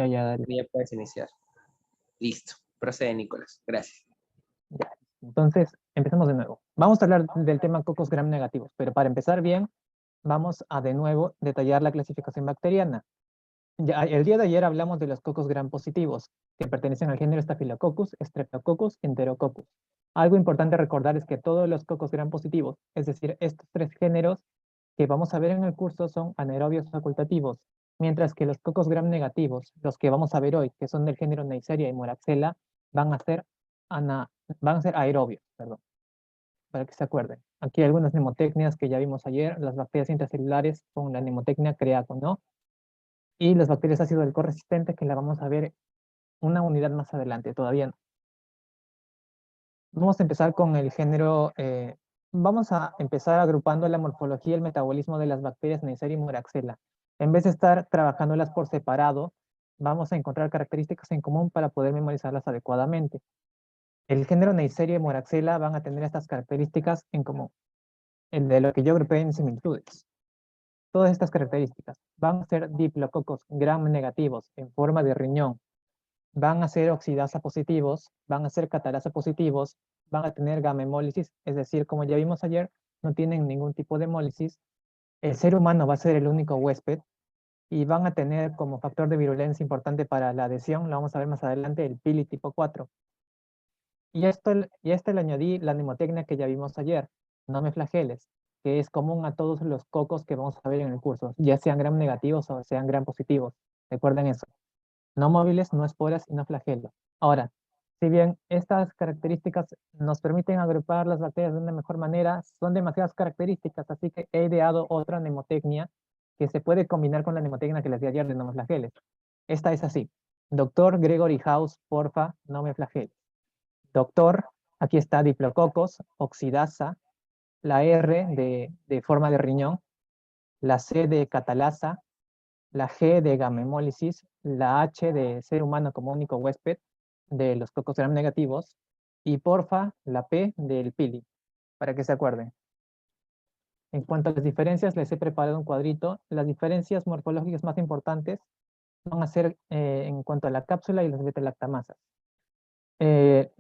Ya, dale. Ya puedes iniciar. Listo. Procede, Nicolás. Gracias. Ya. Entonces, empecemos de nuevo. Vamos a hablar del tema cocos gram negativos, pero para empezar bien, vamos a de nuevo detallar la clasificación bacteriana. Ya, el día de ayer hablamos de los cocos gram positivos, que pertenecen al género Staphylococcus, Streptococcus, Enterococcus. Algo importante recordar es que todos los cocos gram positivos, es decir, estos tres géneros que vamos a ver en el curso, son anaerobios facultativos, mientras que los cocos gram negativos, los que vamos a ver hoy, que son del género Neisseria y Moraxella, van a ser, van a ser aerobios, perdón, para que se acuerden. Aquí hay algunas mnemotecnias que ya vimos ayer, las bacterias intracelulares con la mnemotecnia CREACO, ¿no? Y las bacterias ácido del resistentes que la vamos a ver una unidad más adelante, todavía no. Vamos a empezar con el género, vamos a empezar agrupando la morfología y el metabolismo de las bacterias Neisseria y Moraxella. En vez de estar trabajándolas por separado, vamos a encontrar características en común para poder memorizarlas adecuadamente. El género Neisseria y Moraxella van a tener estas características en común, el de lo que yo agrupé en similitudes. Todas estas características van a ser diplococos gram negativos en forma de riñón, van a ser oxidasa positivos, van a ser catalasa positivos, van a tener gamma hemólisis, es decir, como ya vimos ayer, no tienen ningún tipo de hemólisis. El ser humano va a ser el único huésped y van a tener como factor de virulencia importante para la adhesión, lo vamos a ver más adelante, el pili tipo 4. Y a esto le añadí la mnemotecnia que ya vimos ayer, no me flageles, que es común a todos los cocos que vamos a ver en el curso, ya sean gram negativos o sean gram positivos. Recuerden eso. No móviles, no esporas y no flagelos. Ahora, si bien estas características nos permiten agrupar las bacterias de una mejor manera, son demasiadas características, así que he ideado otra mnemotecnia que se puede combinar con la mnemotecnia que les di ayer de no me flageles. Esta es así. Doctor Gregory House, porfa, no me flageles. Doctor, aquí está diplococos, oxidasa, la R de forma de riñón, la C de catalasa, la G de gamma hemólisis, la H de ser humano como único huésped de los cocos gram negativos, y porfa, la P del pili, para que se acuerden. En cuanto a las diferencias, les he preparado un cuadrito. Las diferencias morfológicas más importantes van a ser en cuanto a la cápsula y las beta-lactamasas. Eh,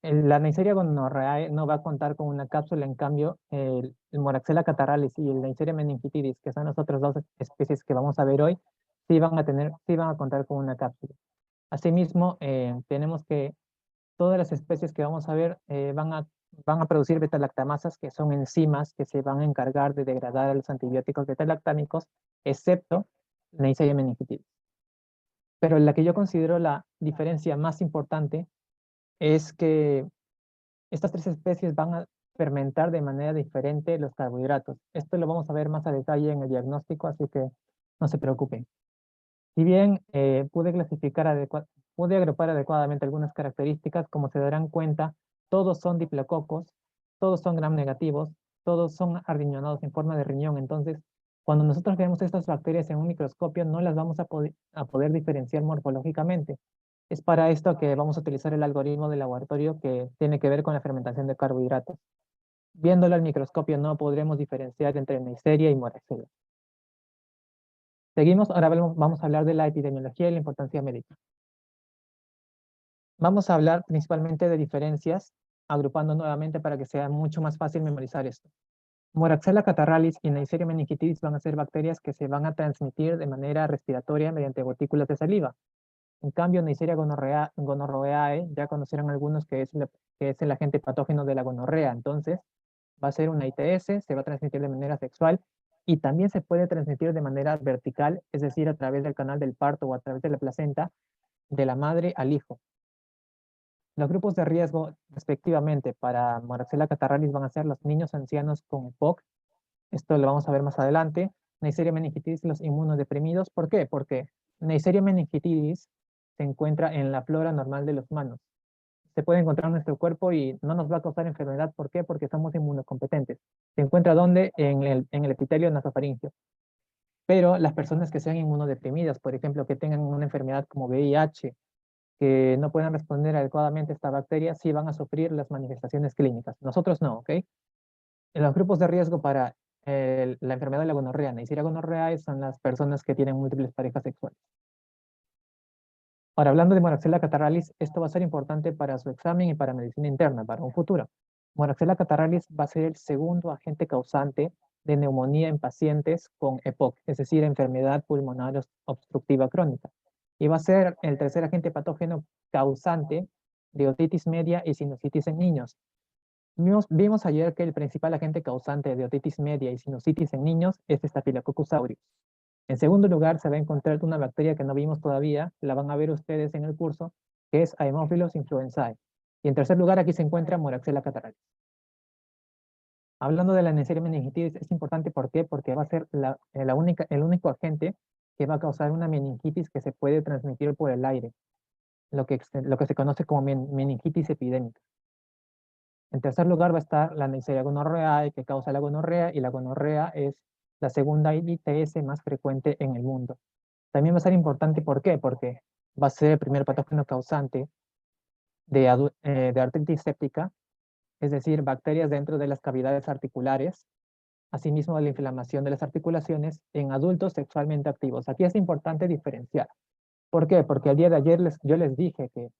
la Neisseria gonorrhoeae no va a contar con una cápsula, en cambio, el Moraxella catarrhalis y el Neisseria meningitidis, que son las otras dos especies que vamos a ver hoy, sí van a contar con una cápsula. Asimismo, tenemos que todas las especies que vamos a ver van a producir beta-lactamasas, que son enzimas que se van a encargar de degradar a los antibióticos beta-lactámicos, excepto Neisseria meningitidis. Pero la que yo considero la diferencia más importante es que estas tres especies van a fermentar de manera diferente los carbohidratos. Esto lo vamos a ver más a detalle en el diagnóstico, así que no se preocupen. Si bien pude agrupar adecuadamente algunas características, como se darán cuenta, todos son diplococos, todos son gram negativos, todos son arriñonados en forma de riñón. Entonces, cuando nosotros vemos estas bacterias en un microscopio, no las vamos a poder diferenciar morfológicamente. Es para esto que vamos a utilizar el algoritmo de laboratorio que tiene que ver con la fermentación de carbohidratos. Viéndolo al microscopio no podremos diferenciar entre Neisseria y Moraxella. Seguimos, ahora vamos a hablar de la epidemiología y la importancia médica. Vamos a hablar principalmente de diferencias, agrupando nuevamente para que sea mucho más fácil memorizar esto. Moraxella catarrhalis y Neisseria meningitidis van a ser bacterias que se van a transmitir de manera respiratoria mediante gotículas de saliva. En cambio, Neisseria gonorrhoeae, ya conocieron algunos que es el agente patógeno de la gonorrea. Entonces, va a ser una ITS, se va a transmitir de manera sexual y también se puede transmitir de manera vertical, es decir, a través del canal del parto o a través de la placenta, de la madre al hijo. Los grupos de riesgo, respectivamente, para Moraxella catarrhalis van a ser los niños ancianos con EPOC. Esto lo vamos a ver más adelante. Neisseria meningitidis, los inmunodeprimidos. ¿Por qué? Porque Neisseria meningitidis se encuentra en la flora normal de los humanos. Se puede encontrar en nuestro cuerpo y no nos va a causar enfermedad. ¿Por qué? Porque somos inmunocompetentes. ¿Se encuentra dónde? En el epitelio nasofaríngeo. Pero las personas que sean inmunodeprimidas, por ejemplo, que tengan una enfermedad como VIH, que no puedan responder adecuadamente a esta bacteria, sí van a sufrir las manifestaciones clínicas. Nosotros no, ¿ok? En los grupos de riesgo para la enfermedad de la gonorrea, Neisseria gonorrhoeae, son las personas que tienen múltiples parejas sexuales. Ahora, hablando de Moraxella catarrhalis, esto va a ser importante para su examen y para medicina interna, para un futuro. Moraxella catarrhalis va a ser el segundo agente causante de neumonía en pacientes con EPOC, es decir, enfermedad pulmonar obstructiva crónica. Y va a ser el tercer agente patógeno causante de otitis media y sinusitis en niños. Vimos ayer que el principal agente causante de otitis media y sinusitis en niños es Staphylococcus aureus. En segundo lugar, se va a encontrar una bacteria que no vimos todavía, la van a ver ustedes en el curso, que es Haemophilus influenzae. Y en tercer lugar, aquí se encuentra Moraxella catarrhalis. Hablando de la Neisseria meningitis, es importante, ¿por qué? Porque va a ser el único agente que va a causar una meningitis que se puede transmitir por el aire, lo que se conoce como meningitis epidémica. En tercer lugar va a estar la Neisseria gonorrhoeae, que causa la gonorrea, y la gonorrea es la segunda ITS más frecuente en el mundo. También va a ser importante, ¿por qué? Porque va a ser el primer patógeno causante de artritis séptica, es decir, bacterias dentro de las cavidades articulares, asimismo de la inflamación de las articulaciones en adultos sexualmente activos. Aquí es importante diferenciar. ¿Por qué? Porque el día de ayer yo les dije que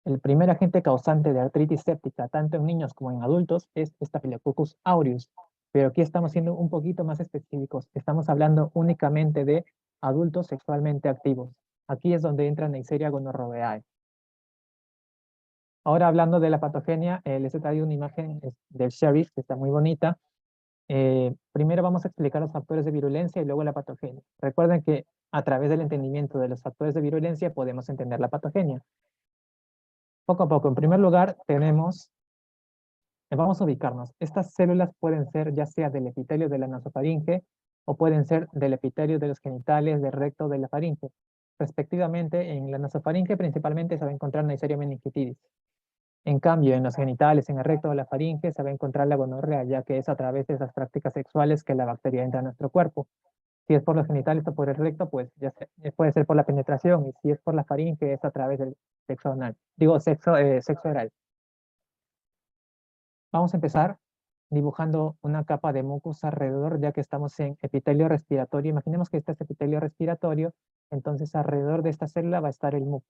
el primer agente causante de artritis séptica, tanto en niños como en adultos, es Staphylococcus aureus. Pero aquí estamos siendo un poquito más específicos. Estamos hablando únicamente de adultos sexualmente activos. Aquí es donde entra Neisseria gonorrhoeae. Ahora hablando de la patogenia, les he traído una imagen del Sheriff, que está muy bonita. Primero vamos a explicar los factores de virulencia y luego la patogenia. Recuerden que a través del entendimiento de los factores de virulencia podemos entender la patogenia. Poco a poco, en primer lugar, vamos a ubicarnos. Estas células pueden ser ya sea del epitelio de la nasofaringe o pueden ser del epitelio de los genitales, del recto, de la faringe. Respectivamente, en la nasofaringe principalmente se va a encontrar Neisseria meningitidis. En cambio, en los genitales, en el recto de la faringe, se va a encontrar la gonorrea, ya que es a través de esas prácticas sexuales que la bacteria entra a nuestro cuerpo. Si es por los genitales o por el recto, pues puede ser por la penetración, y si es por la faringe, es a través del sexo anal. Digo, sexo oral. Vamos a empezar dibujando una capa de mucus alrededor, ya que estamos en epitelio respiratorio. Imaginemos que este es epitelio respiratorio, entonces alrededor de esta célula va a estar el mucus.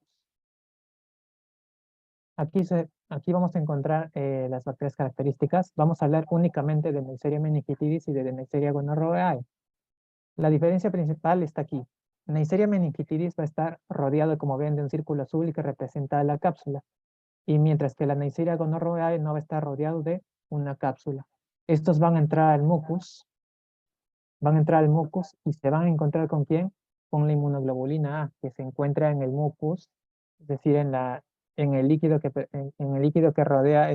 Aquí vamos a encontrar las bacterias características. Vamos a hablar únicamente de Neisseria meningitidis y de Neisseria gonorrhoeae. La diferencia principal está aquí. Neisseria meningitidis va a estar rodeado, como ven, de un círculo azul y que representa la cápsula. Y mientras que la Neisseria gonorrhoeae no va a estar rodeado de una cápsula. Estos van a entrar al mucus, y se van a encontrar ¿con quién? Con la inmunoglobulina A, que se encuentra en el mucus, es decir, en el líquido que rodea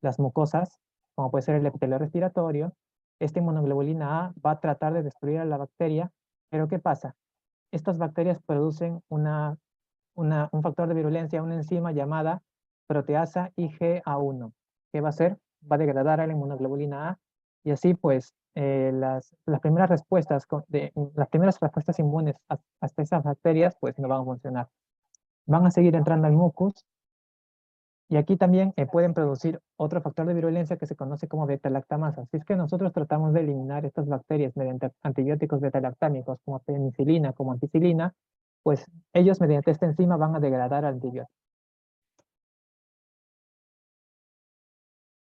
las mucosas, como puede ser el epitelio respiratorio. Esta inmunoglobulina A va a tratar de destruir a la bacteria, pero ¿qué pasa? Estas bacterias producen un factor de virulencia, una enzima llamada proteasa IgA1. ¿Qué va a hacer? Va a degradar a la inmunoglobulina A, y así pues las primeras respuestas inmunes hasta esas bacterias pues no van a funcionar. Van a seguir entrando al mucus, y aquí también pueden producir otro factor de virulencia que se conoce como beta-lactamasa. Si es que nosotros tratamos de eliminar estas bacterias mediante antibióticos beta-lactámicos como penicilina, como ampicilina, pues ellos mediante esta enzima van a degradar al antibiótico.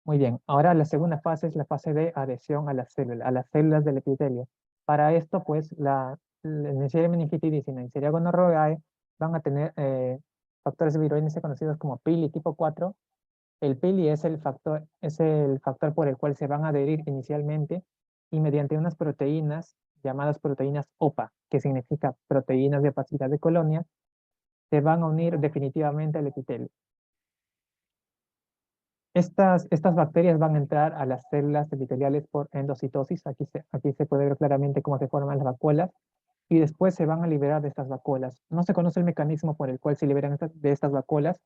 Muy bien, ahora la segunda fase es la fase de adhesión a las células del epitelio. Para esto, pues, la Neisseria meningitidis y Neisseria gonorrhoeae van a tener factores de virulencia conocidos como pili tipo 4. El pili es el factor por el cual se van a adherir inicialmente, y mediante unas proteínas llamadas proteínas OPA, que significa proteínas de opacidad de colonia, se van a unir definitivamente al epitelio. Estas bacterias van a entrar a las células epiteliales por endocitosis. Aquí se puede ver claramente cómo se forman las vacuolas, y después se van a liberar de estas vacuolas. No se conoce el mecanismo por el cual se liberan de estas vacuolas,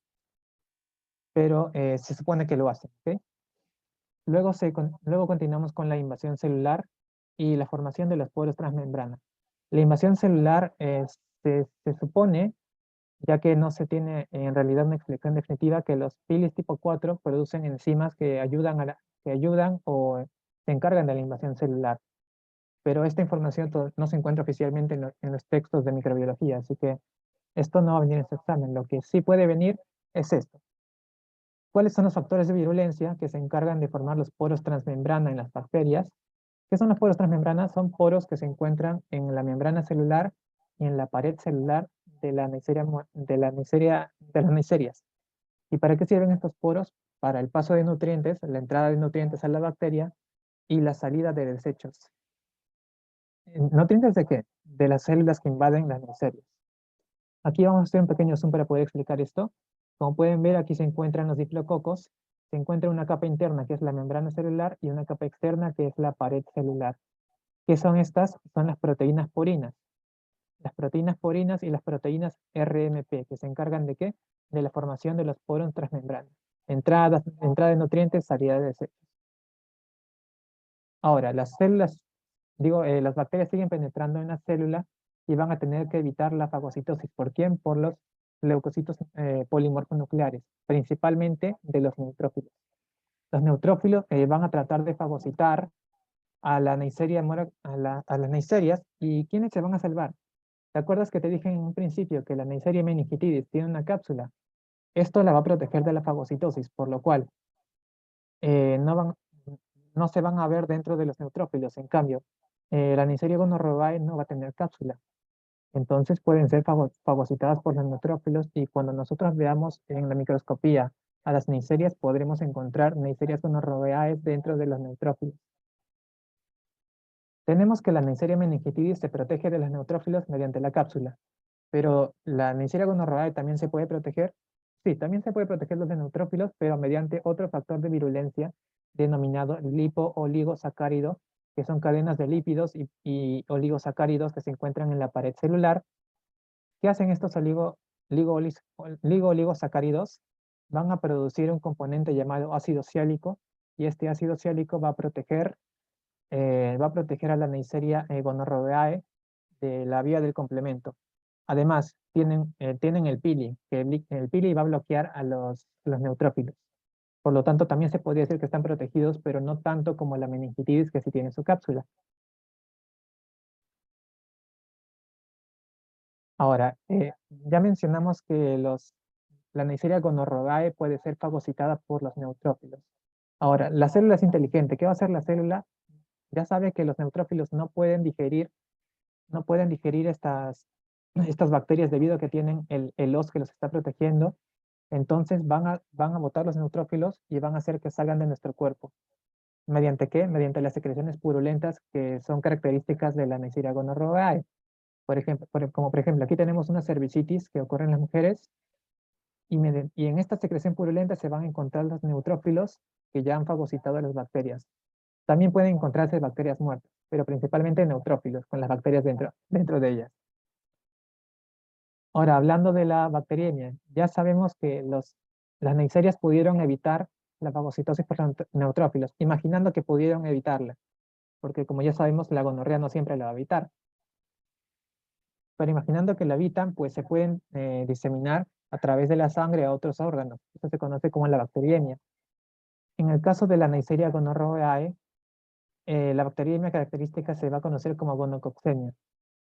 pero se supone que lo hacen, ¿ok? Luego continuamos con la invasión celular y la formación de los poros transmembrana. La invasión celular se supone, ya que no se tiene en realidad una explicación definitiva, que los pilis tipo 4 producen enzimas que ayudan o se encargan de la invasión celular. Pero esta información no se encuentra oficialmente en los textos de microbiología, así que Esto no va a venir en su examen. Lo que sí puede venir es esto. ¿Cuáles son los factores de virulencia que se encargan de formar los poros transmembrana en las bacterias? ¿Qué son los poros transmembrana? Son poros que se encuentran en la membrana celular y en la pared celular de la de las neiserias. ¿Y para qué sirven estos poros? Para el paso de nutrientes, la entrada de nutrientes a la bacteria y la salida de desechos. ¿Nutrientes de qué? De las células que invaden las neiserias. Aquí vamos a hacer un pequeño zoom para poder explicar esto. Como pueden ver, aquí se encuentran los diflococos. Se encuentra una capa interna, que es la membrana celular, y una capa externa, que es la pared celular. ¿Qué son estas? Son las proteínas porinas. Las proteínas porinas y las proteínas RMP, que se encargan de qué? De la formación de los poros transmembrana. Entrada de nutrientes, salida de desechos. Ahora, las bacterias siguen penetrando en la célula y van a tener que evitar la fagocitosis. ¿Por quién? Por los leucocitos polimorfonucleares, principalmente de los neutrófilos. Los neutrófilos van a tratar de fagocitar a la Neisseria a las neiserias. ¿Y quiénes se van a salvar? ¿Te acuerdas que te dije en un principio que la Neisseria meningitidis tiene una cápsula? Esto la va a proteger de la fagocitosis, por lo cual eh, no, van, no se van a ver dentro de los neutrófilos. En cambio, la Neisseria gonorrhoeae no va a tener cápsula. Entonces pueden ser fagocitadas por los neutrófilos y cuando nosotros veamos en la microscopía a las neiserias, podremos encontrar Neisserias gonorrhoeae dentro de los neutrófilos. Tenemos que la Neisseria meningitidis se protege de los neutrófilos mediante la cápsula, pero la Neisseria gonorrhoeae también se puede proteger. Sí, también se puede proteger los de neutrófilos, pero mediante otro factor de virulencia denominado lipo-oligosacárido, que son cadenas de lípidos y oligosacáridos que se encuentran en la pared celular. ¿Qué hacen estos ligo-oligosacáridos? Van a producir un componente llamado ácido siálico y este ácido siálico va a proteger a la Neisseria gonorrhoeae de la vía del complemento. Además, tienen el pili, que el pili va a bloquear a los neutrófilos. Por lo tanto, también se podría decir que están protegidos, pero no tanto como la meningitidis, que sí tiene su cápsula. Ahora, ya mencionamos que la Neisseria gonorrhoeae puede ser fagocitada por los neutrófilos. Ahora, la célula es inteligente. ¿Qué va a hacer la célula? Ya sabe que los neutrófilos no pueden digerir estas bacterias debido a que tienen el os que los está protegiendo. Entonces van a botar los neutrófilos y van a hacer que salgan de nuestro cuerpo. ¿Mediante qué? Mediante las secreciones purulentas que son características de la Neisseria gonorrhoeae. Por ejemplo, como por ejemplo, aquí tenemos una cervicitis que ocurre en las mujeres y en esta secreción purulenta se van a encontrar los neutrófilos que ya han fagocitado a las bacterias. También pueden encontrarse bacterias muertas, pero principalmente neutrófilos con las bacterias dentro de ellas. Ahora, hablando de la bacteriemia, ya sabemos que las neiserias pudieron evitar la fagocitosis por los neutrófilos, imaginando que pudieron evitarla, porque como ya sabemos, la gonorrea no siempre la va a evitar. Pero imaginando que la evitan, pues se pueden diseminar a través de la sangre a otros órganos. Eso se conoce como la bacteriemia. En el caso de la Neisseria gonorrhoeae, la bacteriemia característica se va a conocer como gonococcemia.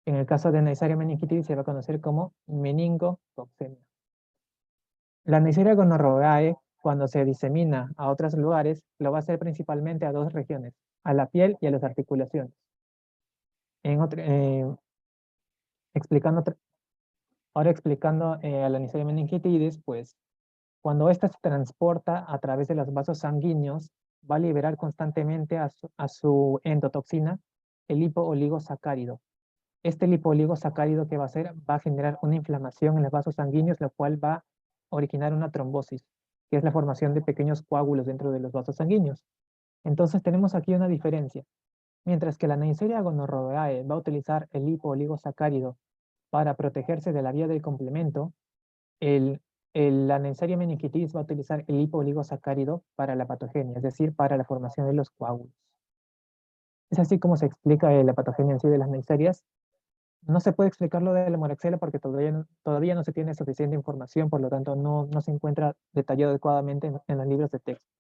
En el caso de Neisseria meningitidis se va a conocer como meningococcemia. La Neisseria gonorrhoeae, cuando se disemina a otros lugares, lo va a hacer principalmente a dos regiones, a la piel y a las articulaciones. Explicando, ahora explicando a la Neisseria meningitidis, pues cuando ésta se transporta a través de los vasos sanguíneos, va a liberar constantemente a su endotoxina, el lipo-oligosacárido. Este lipo-oligosacárido que va a hacer va a generar una inflamación en los vasos sanguíneos, lo cual va a originar una trombosis, que es la formación de pequeños coágulos dentro de los vasos sanguíneos. Entonces tenemos aquí una diferencia. Mientras que la Neisseria gonorrhoeae va a utilizar el lipo-oligosacárido para protegerse de la vía del complemento, el, la Neisseria meningitidis va a utilizar el lipo-oligosacárido para la patogenia, es decir, para la formación de los coágulos. Es así como se explica la patogenia en sí de las neiserias. No se puede explicar lo de la moraxela porque todavía no se tiene suficiente información, por lo tanto no se encuentra detallado adecuadamente en los libros de texto.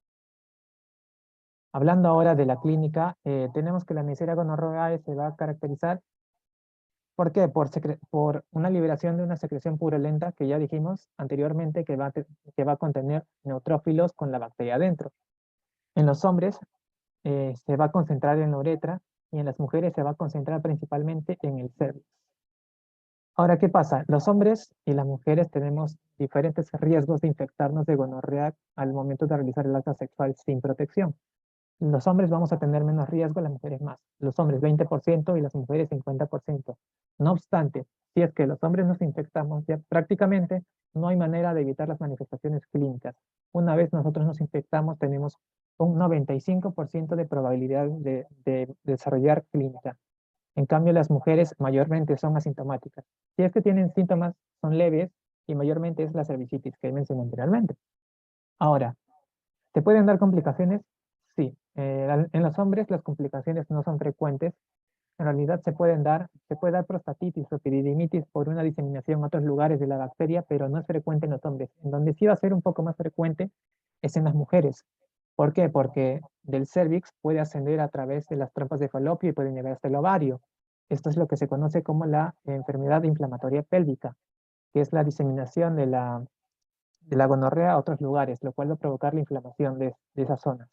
Hablando ahora de la clínica, tenemos que la Neisseria gonorrhoeae se va a caracterizar ¿Por qué? Por una liberación de una secreción purulenta que ya dijimos anteriormente que va a contener neutrófilos con la bacteria adentro. En los hombres se va a concentrar en la uretra y en las mujeres se va a concentrar principalmente en el cervix. Ahora, ¿qué pasa? Los hombres y las mujeres tenemos diferentes riesgos de infectarnos de gonorrea al momento de realizar el acto sexual sin protección. Los hombres vamos a tener menos riesgo, las mujeres más. Los hombres 20% y las mujeres 50%. No obstante, si es que los hombres nos infectamos, ya prácticamente no hay manera de evitar las manifestaciones clínicas. Una vez nosotros nos infectamos, tenemos un 95% de probabilidad de desarrollar clínica. En cambio, las mujeres mayormente son asintomáticas. Si es que tienen síntomas, son leves y mayormente es la cervicitis que mencioné anteriormente. Ahora, ¿te pueden dar complicaciones? Sí. En los hombres las complicaciones no son frecuentes. En realidad se puede dar prostatitis o epididymitis por una diseminación en otros lugares de la bacteria, pero no es frecuente en los hombres. En donde sí va a ser un poco más frecuente es en las mujeres. ¿Por qué? Porque del cervix puede ascender a través de las trompas de falopio y puede llegar hasta el ovario. Esto es lo que se conoce como la enfermedad inflamatoria pélvica, que es la diseminación de la gonorrea a otros lugares, lo cual va a provocar la inflamación de esas zonas.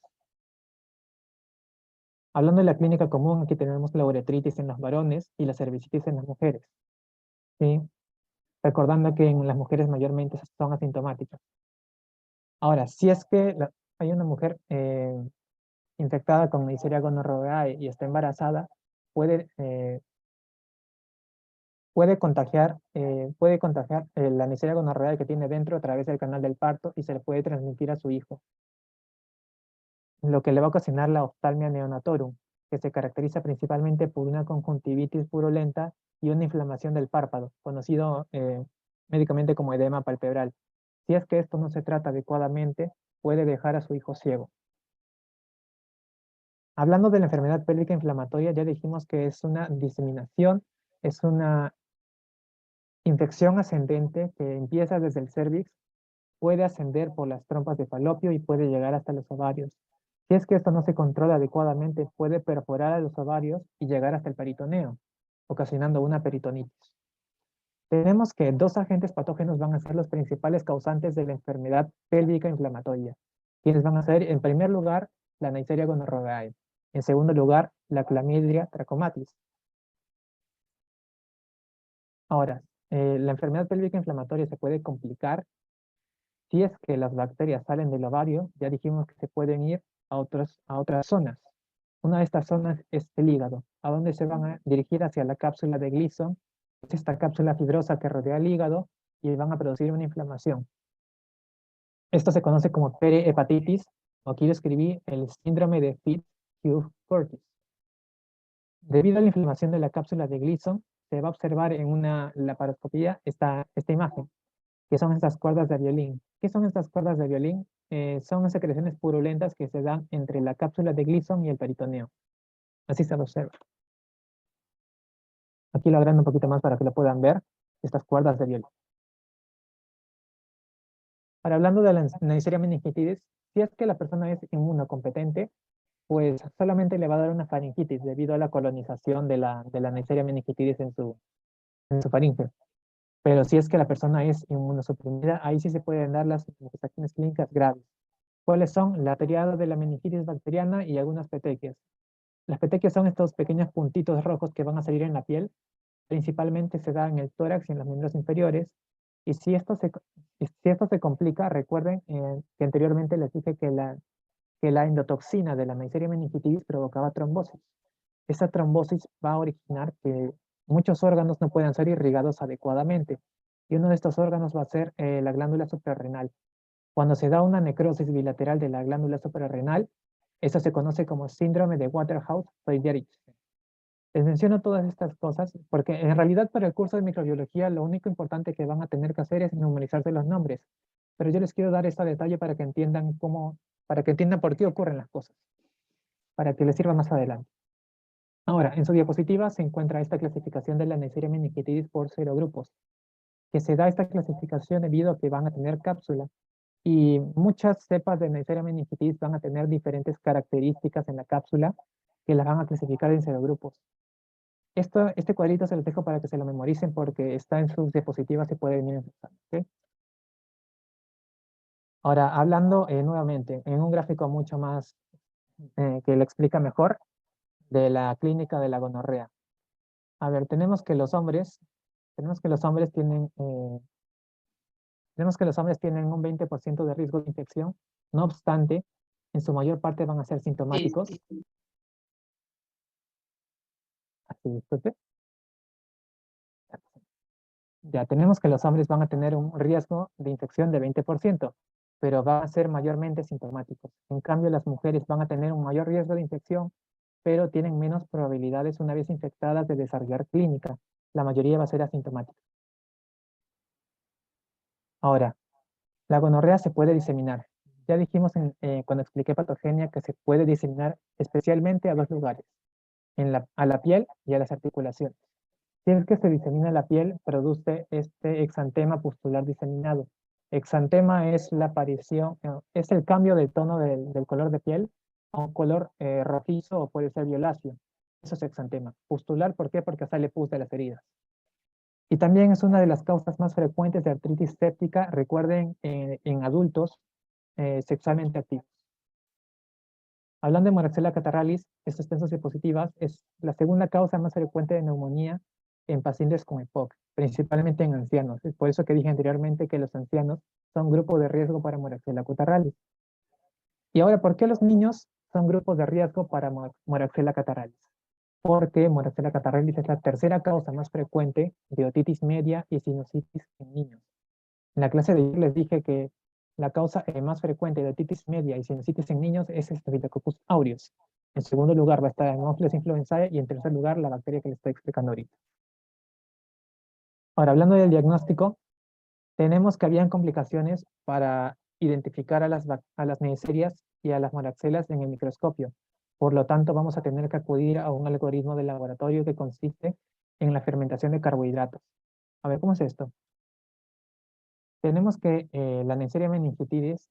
Hablando de la clínica común, aquí tenemos la uretritis en los varones y la cervicitis en las mujeres, ¿sí? Recordando que en las mujeres mayormente son asintomáticas. Ahora, si es que hay una mujer infectada con Neisseria gonorrhoeae y está embarazada, puede, puede contagiar la Neisseria gonorrhoeae que tiene dentro a través del canal del parto y se le puede transmitir a su hijo, lo que le va a ocasionar la oftalmia neonatorum, que se caracteriza principalmente por una conjuntivitis purulenta y una inflamación del párpado, conocido médicamente como edema palpebral. Si es que esto no se trata adecuadamente, puede dejar a su hijo ciego. Hablando de la enfermedad pélvica inflamatoria, ya dijimos que es una diseminación, es una infección ascendente que empieza desde el cérvix, puede ascender por las trompas de falopio y puede llegar hasta los ovarios. Si es que esto no se controla adecuadamente, puede perforar a los ovarios y llegar hasta el peritoneo, ocasionando una peritonitis. Tenemos que dos agentes patógenos van a ser los principales causantes de la enfermedad pélvica inflamatoria, quienes van a ser, en primer lugar, la Neisseria gonorrhoeae, en segundo lugar, la Chlamydia trachomatis. Ahora, la enfermedad pélvica inflamatoria se puede complicar si es que las bacterias salen del ovario. Ya dijimos que se pueden ir a otras zonas. Una de estas zonas es el hígado, a donde se van a dirigir hacia la cápsula de Gleason, es esta cápsula fibrosa que rodea el hígado, y van a producir una inflamación. Esto se conoce como perihepatitis, o aquí lo escribí, el síndrome de Pitt-Hughes-Curtis. Debido a la inflamación de la cápsula de Gleason, se va a observar en una laparoscopía esta imagen, que son estas cuerdas de violín. ¿Qué son estas cuerdas de violín? Son secreciones purulentas que se dan entre la cápsula de Gleason y el peritoneo. Así se observa. Aquí lo agrando un poquito más para que lo puedan ver, estas cuerdas de violín. Ahora, hablando de la Neisseria meningitis, si es que la persona es inmunocompetente, pues solamente le va a dar una faringitis debido a la colonización de la Neisseria meningitis en su faringe. Pero si es que la persona es inmunosuprimida, ahí sí se pueden dar las manifestaciones clínicas graves. ¿Cuáles son? La periada de la meningitis bacteriana y algunas petequias. Las petequias son estos pequeños puntitos rojos que van a salir en la piel. Principalmente se da en el tórax y en los miembros inferiores. Y si esto se complica, recuerden que anteriormente les dije que la endotoxina de la Neisseria meningitis provocaba trombosis. Esa trombosis va a originar que muchos órganos no puedan ser irrigados adecuadamente. Y uno de estos órganos va a ser la glándula suprarrenal. Cuando se da una necrosis bilateral de la glándula suprarrenal, eso se conoce como síndrome de Waterhouse-Friderichsen. Les menciono todas estas cosas porque en realidad para el curso de microbiología lo único importante que van a tener que hacer es memorizarse los nombres. Pero yo les quiero dar este detalle para que entiendan para que entiendan por qué ocurren las cosas, para que les sirva más adelante. Ahora, en su diapositiva se encuentra esta clasificación de la Neisseria meningitis por serogrupos, que se da esta clasificación debido a que van a tener cápsula. Y muchas cepas de Neisseria meningitis van a tener diferentes características en la cápsula que las van a clasificar en serogrupos. Este cuadrito se los dejo para que se lo memoricen porque está en sus diapositivas y puede venir en su examen, ¿ok? Ahora, hablando nuevamente en un gráfico mucho más que lo explica mejor de la clínica de la gonorrea. A ver, tenemos que los hombres tienen un 20% de riesgo de infección. No obstante, en su mayor parte van a ser sintomáticos. Así, disculpe. Ya tenemos que los hombres van a tener un riesgo de infección de 20%, pero van a ser mayormente sintomáticos. En cambio, las mujeres van a tener un mayor riesgo de infección, pero tienen menos probabilidades una vez infectadas de desarrollar clínica. La mayoría va a ser asintomática. Ahora, la gonorrea se puede diseminar. Ya dijimos cuando expliqué patogenia que se puede diseminar especialmente a dos lugares, a la piel y a las articulaciones. Si es que se disemina la piel, produce este exantema pustular diseminado. Exantema es la aparición, es el cambio de tono del color de piel a un color rojizo o puede ser violáceo. Eso es exantema. Pustular, ¿por qué? Porque sale pus de las heridas. Y también es una de las causas más frecuentes de artritis séptica, recuerden, en adultos sexualmente activos. Hablando de Moraxella catarrhalis, estas tensos diapositivas es la segunda causa más frecuente de neumonía en pacientes con EPOC, principalmente en ancianos. Es por eso que dije anteriormente que los ancianos son grupo de riesgo para Moraxella catarrhalis. Y ahora, ¿por qué los niños son grupos de riesgo para Moraxella catarrhalis? Porque Moraxella catarrhalis es la tercera causa más frecuente de otitis media y sinusitis en niños. En la clase de ayer les dije que la causa más frecuente de otitis media y sinusitis en niños es Staphylococcus aureus. En segundo lugar va a estar Haemophilus influenzae y en tercer lugar la bacteria que les estoy explicando ahorita. Ahora, hablando del diagnóstico, tenemos que habían complicaciones para identificar a las neiserias y a las moraxelas en el microscopio. Por lo tanto, vamos a tener que acudir a un algoritmo de laboratorio que consiste en la fermentación de carbohidratos. A ver, ¿cómo es esto? Tenemos que la Neisseria meningitidis,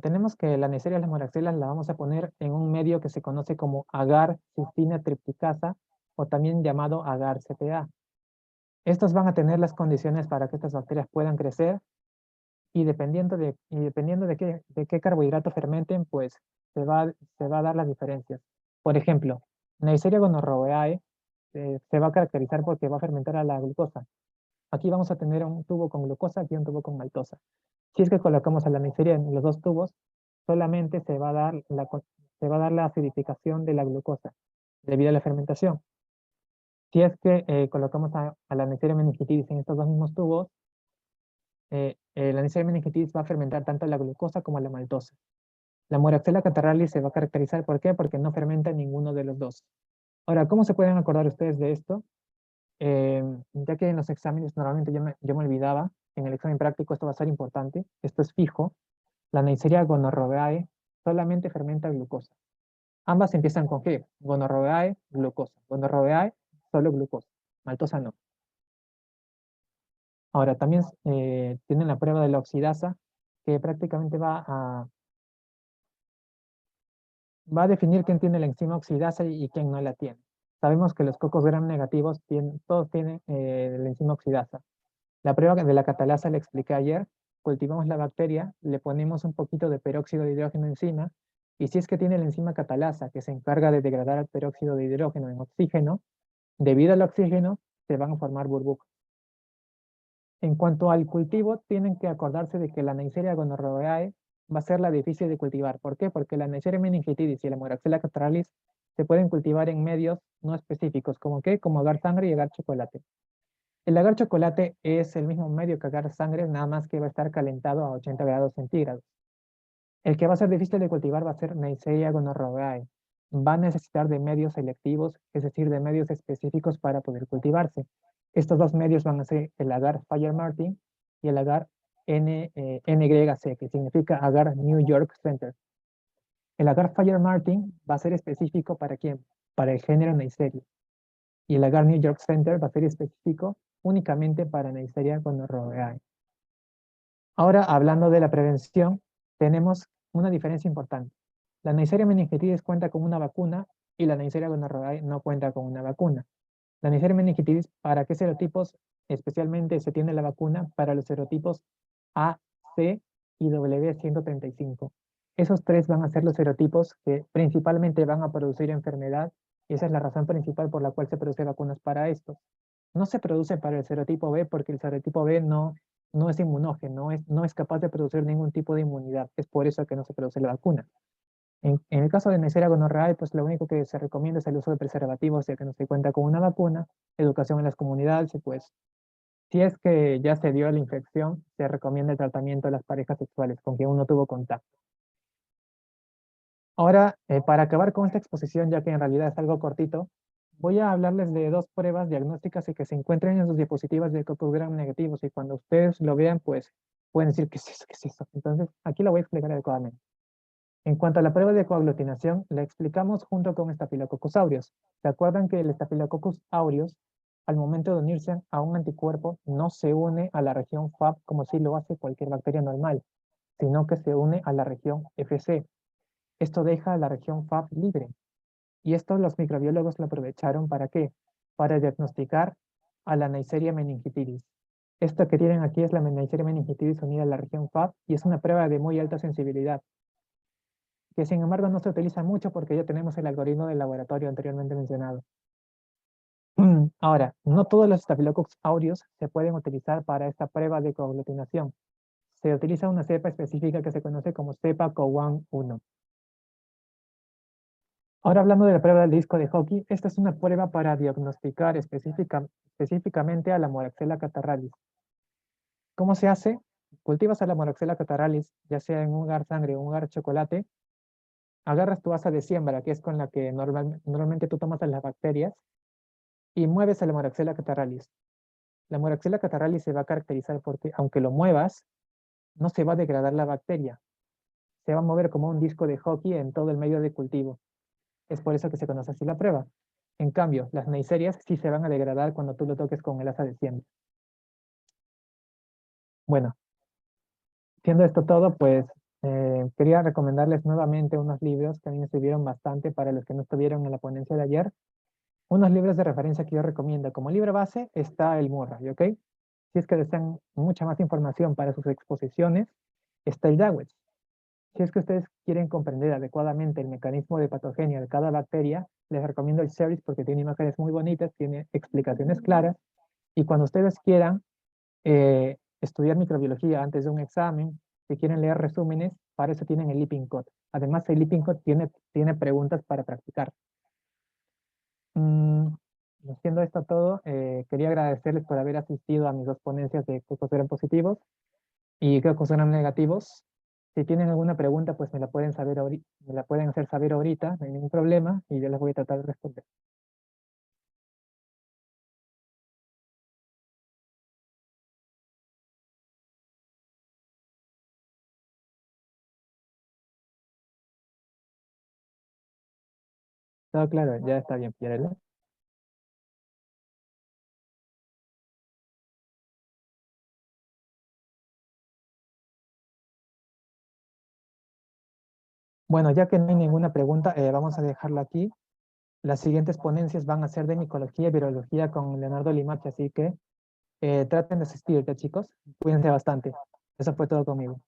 tenemos que la Neisseria de las moraxelas la vamos a poner en un medio que se conoce como agar cistina tripticasa o también llamado agar CPA. Estos van a tener las condiciones para que estas bacterias puedan crecer y dependiendo de qué carbohidrato fermenten, pues se va a dar las diferencias. Por ejemplo, Neisseria gonorrhoeae se va a caracterizar porque va a fermentar a la glucosa. Aquí vamos a tener un tubo con glucosa, aquí un tubo con maltosa. Si es que colocamos a la Neisseria en los dos tubos, solamente se va a dar la acidificación de la glucosa debido a la fermentación. Si es que colocamos a la Neisseria meningitidis en estos dos mismos tubos, la Neisseria meningitidis va a fermentar tanto la glucosa como la maltosa. La Moraxella catarrhalis se va a caracterizar, ¿por qué? Porque no fermenta ninguno de los dos. Ahora, ¿cómo se pueden acordar ustedes de esto? Ya que en los exámenes normalmente yo me olvidaba, en el examen práctico esto va a ser importante, esto es fijo, la Neisseria gonorrhoeae solamente fermenta glucosa. Ambas empiezan con G, gonorrhoeae, glucosa, gonorrhoeae, solo glucosa, maltosa no. Ahora, también tienen la prueba de la oxidasa, que prácticamente va a definir quién tiene la enzima oxidasa y quién no la tiene. Sabemos que los cocos gram negativos todos tienen la enzima oxidasa. La prueba de la catalasa la expliqué ayer. Cultivamos la bacteria, le ponemos un poquito de peróxido de hidrógeno encima, y si es que tiene la enzima catalasa que se encarga de degradar el peróxido de hidrógeno en oxígeno, debido al oxígeno se van a formar burbujas. En cuanto al cultivo, tienen que acordarse de que la Neisseria gonorrhoeae va a ser la difícil de cultivar. ¿Por qué? Porque la Neisseria meningitidis y la Moraxella catarrhalis se pueden cultivar en medios no específicos, como ¿qué? Como agar sangre y agar chocolate. El agar chocolate es el mismo medio que agar sangre, nada más que va a estar calentado a 80 grados centígrados. El que va a ser difícil de cultivar va a ser Neisseria gonorrhoeae. Va a necesitar de medios selectivos, es decir, de medios específicos para poder cultivarse. Estos dos medios van a ser el agar Fire-Martin y el agar NYC, que significa agar New York Center. El agar Fire-Martin va a ser específico ¿para quién? Para el género Neisseria. Y el agar New York Center va a ser específico únicamente para Neisseria gonorrhoeae. Ahora, hablando de la prevención, tenemos una diferencia importante. La Neisseria meningitidis cuenta con una vacuna y la Neisseria gonorrhoeae no cuenta con una vacuna. La Neisseria meningitidis, ¿para qué serotipos especialmente se tiene la vacuna? Para los serotipos A, C y W135. Esos tres van a ser los serotipos que principalmente van a producir enfermedad, y esa es la razón principal por la cual se producen vacunas para estos. No se produce para el serotipo B porque el serotipo B no es inmunógeno, no es capaz de producir ningún tipo de inmunidad. Es por eso que no se produce la vacuna. En el caso de Neisseria gonorrhoeae, pues lo único que se recomienda es el uso de preservativos, ya que no se cuenta con una vacuna, educación en las comunidades, y pues si es que ya se dio la infección, se recomienda el tratamiento de las parejas sexuales con quien uno tuvo contacto. Ahora, para acabar con esta exposición, ya que en realidad es algo cortito, voy a hablarles de dos pruebas diagnósticas y que se encuentren en sus diapositivas de ecocardiograma negativos, y cuando ustedes lo vean, pues pueden decir, ¿qué es eso? ¿Qué es eso? Entonces, aquí lo voy a explicar adecuadamente. En cuanto a la prueba de coaglutinación, la explicamos junto con Staphylococcus aureus. ¿Se acuerdan que el Staphylococcus aureus, al momento de unirse a un anticuerpo, no se une a la región FAB como si lo hace cualquier bacteria normal, sino que se une a la región FC? Esto deja a la región FAB libre. Y esto los microbiólogos lo aprovecharon ¿para qué? Para diagnosticar a la Neisseria meningitidis. Esto que tienen aquí es la Neisseria meningitidis unida a la región FAB y es una prueba de muy alta sensibilidad, que sin embargo no se utiliza mucho porque ya tenemos el algoritmo del laboratorio anteriormente mencionado. Ahora, no todos los Staphylococcus aureus se pueden utilizar para esta prueba de coaglutinación. Se utiliza una cepa específica que se conoce como cepa COAN1. Ahora hablando de la prueba del disco de Hockey, esta es una prueba para diagnosticar específicamente a la Moraxella catarrhalis. ¿Cómo se hace? Cultivas a la Moraxella catarrhalis, ya sea en un agar sangre o un agar chocolate, agarras tu asa de siembra, que es con la que normalmente tú tomas a las bacterias, y mueves a la Moraxella catarrhalis. La Moraxella catarrhalis se va a caracterizar porque, aunque lo muevas, no se va a degradar la bacteria. Se va a mover como un disco de hockey en todo el medio de cultivo. Es por eso que se conoce así la prueba. En cambio, las neiserias sí se van a degradar cuando tú lo toques con el asa de siembra. Bueno, siendo esto todo, pues quería recomendarles nuevamente unos libros que a mí me sirvieron bastante para los que no estuvieron en la ponencia de ayer. Unos libros de referencia que yo recomiendo. Como libro base está el Murray, ¿ok? Si es que desean mucha más información para sus exposiciones, está el Dawes. Si es que ustedes quieren comprender adecuadamente el mecanismo de patogenia de cada bacteria, les recomiendo el Series porque tiene imágenes muy bonitas, tiene explicaciones claras, y cuando ustedes quieran estudiar microbiología antes de un examen, si quieren leer resúmenes, para eso tienen el Leaping Code. Además, el Leaping Code tiene preguntas para practicar. Siendo esto todo, quería agradecerles por haber asistido a mis dos ponencias de cucos eran positivos y cucos eran negativos. Si tienen alguna pregunta, pues me la pueden hacer saber ahorita, no hay ningún problema, y yo les voy a tratar de responder. Todo claro, ya está bien, Pierre. Bueno, ya que no hay ninguna pregunta, vamos a dejarlo aquí. Las siguientes ponencias van a ser de micología y virología con Leonardo Limache, así que traten de asistir, ¿ya, chicos? Cuídense bastante. Eso fue todo conmigo.